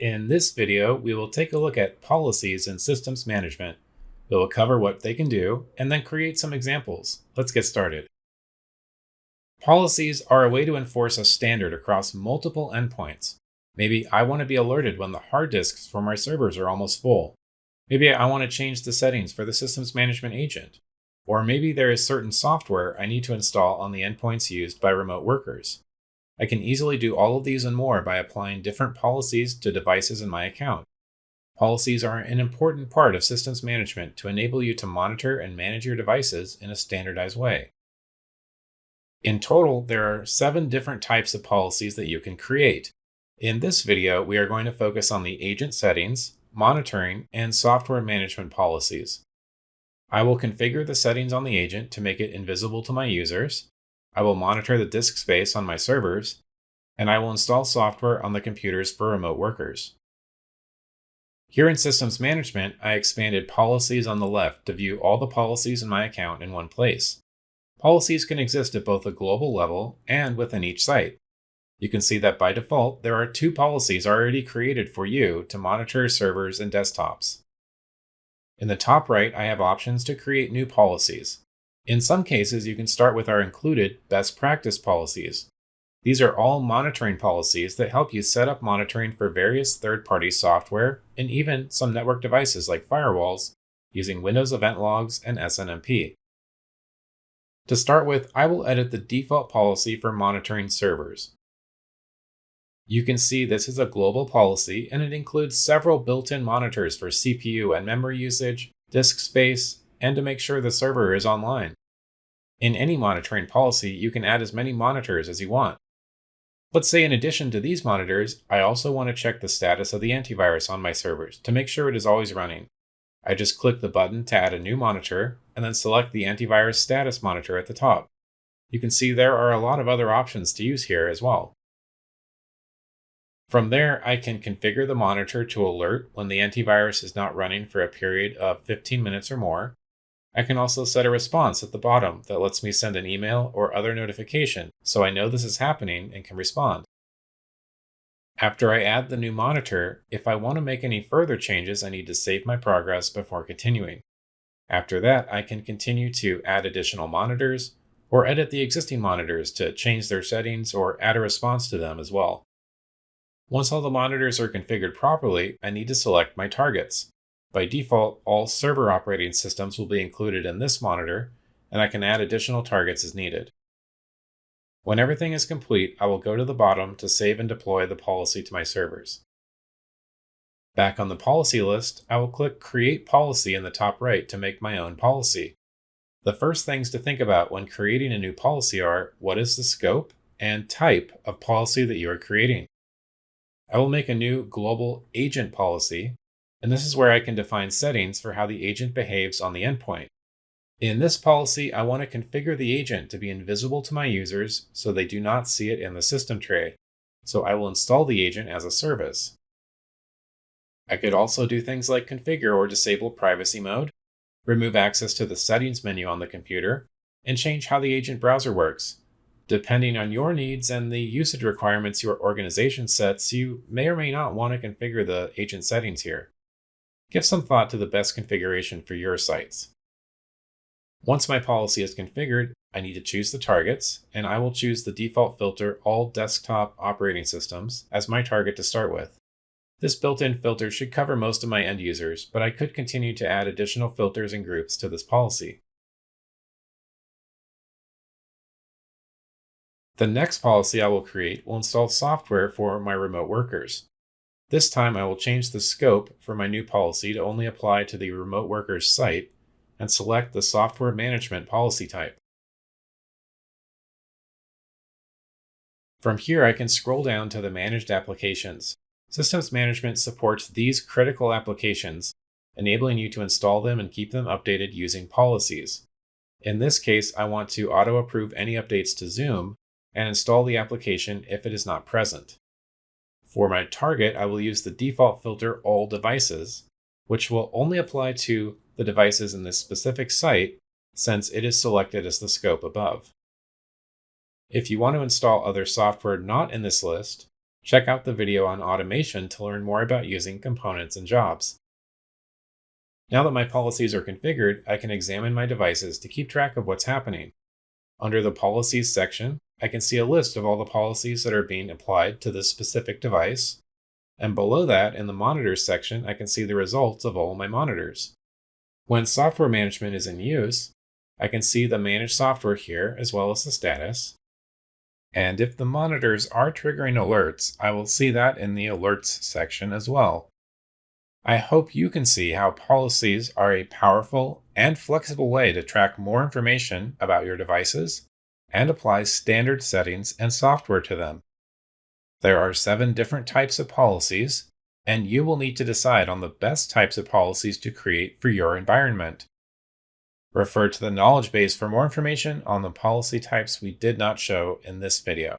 In this video, we will take a look at policies and systems management. We will cover what they can do and then create some examples. Let's get started. Policies are a way to enforce a standard across multiple endpoints. Maybe I want to be alerted when the hard disks for my servers are almost full. Maybe I want to change the settings for the systems management agent. Or maybe there is certain software I need to install on the endpoints used by remote workers. I can easily do all of these and more by applying different policies to devices in my account. Policies are an important part of systems management to enable you to monitor and manage your devices in a standardized way. In total, there are 7 different types of policies that you can create. In this video, we are going to focus on the agent settings, monitoring, and software management policies. I will configure the settings on the agent to make it invisible to my users. I will monitor the disk space on my servers, and I will install software on the computers for remote workers. Here in Systems Management, I expanded Policies on the left to view all the policies in my account in one place. Policies can exist at both a global level and within each site. You can see that by default, there are 2 policies already created for you to monitor servers and desktops. In the top right, I have options to create new policies. In some cases, you can start with our included best practice policies. These are all monitoring policies that help you set up monitoring for various third-party software and even some network devices like firewalls using Windows Event Logs and SNMP. To start with, I will edit the default policy for monitoring servers. You can see this is a global policy and it includes several built-in monitors for CPU and memory usage, disk space, and to make sure the server is online. In any monitoring policy, you can add as many monitors as you want. Let's say in addition to these monitors, I also want to check the status of the antivirus on my servers to make sure it is always running. I just click the button to add a new monitor and then select the antivirus status monitor at the top. You can see there are a lot of other options to use here as well. From there, I can configure the monitor to alert when the antivirus is not running for a period of 15 minutes or more. I can also set a response at the bottom that lets me send an email or other notification so I know this is happening and can respond. After I add the new monitor, if I want to make any further changes, I need to save my progress before continuing. After that, I can continue to add additional monitors or edit the existing monitors to change their settings or add a response to them as well. Once all the monitors are configured properly, I need to select my targets. By default, all server operating systems will be included in this monitor, and I can add additional targets as needed. When everything is complete, I will go to the bottom to save and deploy the policy to my servers. Back on the policy list, I will click Create Policy in the top right to make my own policy. The first things to think about when creating a new policy are what is the scope and type of policy that you are creating. I will make a new global agent policy, and this is where I can define settings for how the agent behaves on the endpoint. In this policy, I want to configure the agent to be invisible to my users so they do not see it in the system tray, so I will install the agent as a service. I could also do things like configure or disable privacy mode, remove access to the settings menu on the computer, and change how the agent browser works. Depending on your needs and the usage requirements your organization sets, you may or may not want to configure the agent settings here. Give some thought to the best configuration for your sites. Once my policy is configured, I need to choose the targets, and I will choose the default filter All Desktop Operating Systems as my target to start with. This built-in filter should cover most of my end users, but I could continue to add additional filters and groups to this policy. The next policy I will create will install software for my remote workers. This time I will change the scope for my new policy to only apply to the remote workers site and select the software management policy type. From here I can scroll down to the managed applications. Systems management supports these critical applications, enabling you to install them and keep them updated using policies. In this case, I want to auto-approve any updates to Zoom and install the application if it is not present. For my target, I will use the default filter All Devices, which will only apply to the devices in this specific site since it is selected as the scope above. If you want to install other software not in this list, Check out the video on automation to learn more about using components in jobs. Now that my policies are configured, I can examine my devices to keep track of what's happening. Under the Policies section, I can see a list of all the policies that are being applied to this specific device. And below that, in the Monitors section, I can see the results of all my monitors. When software management is in use, I can see the managed software here as well as the status. And if the monitors are triggering alerts, I will see that in the Alerts section as well. I hope you can see how policies are a powerful and flexible way to track more information about your devices and apply standard settings and software to them. There are 7 different types of policies, and you will need to decide on the best types of policies to create for your environment. Refer to the knowledge base for more information on the policy types we did not show in this video.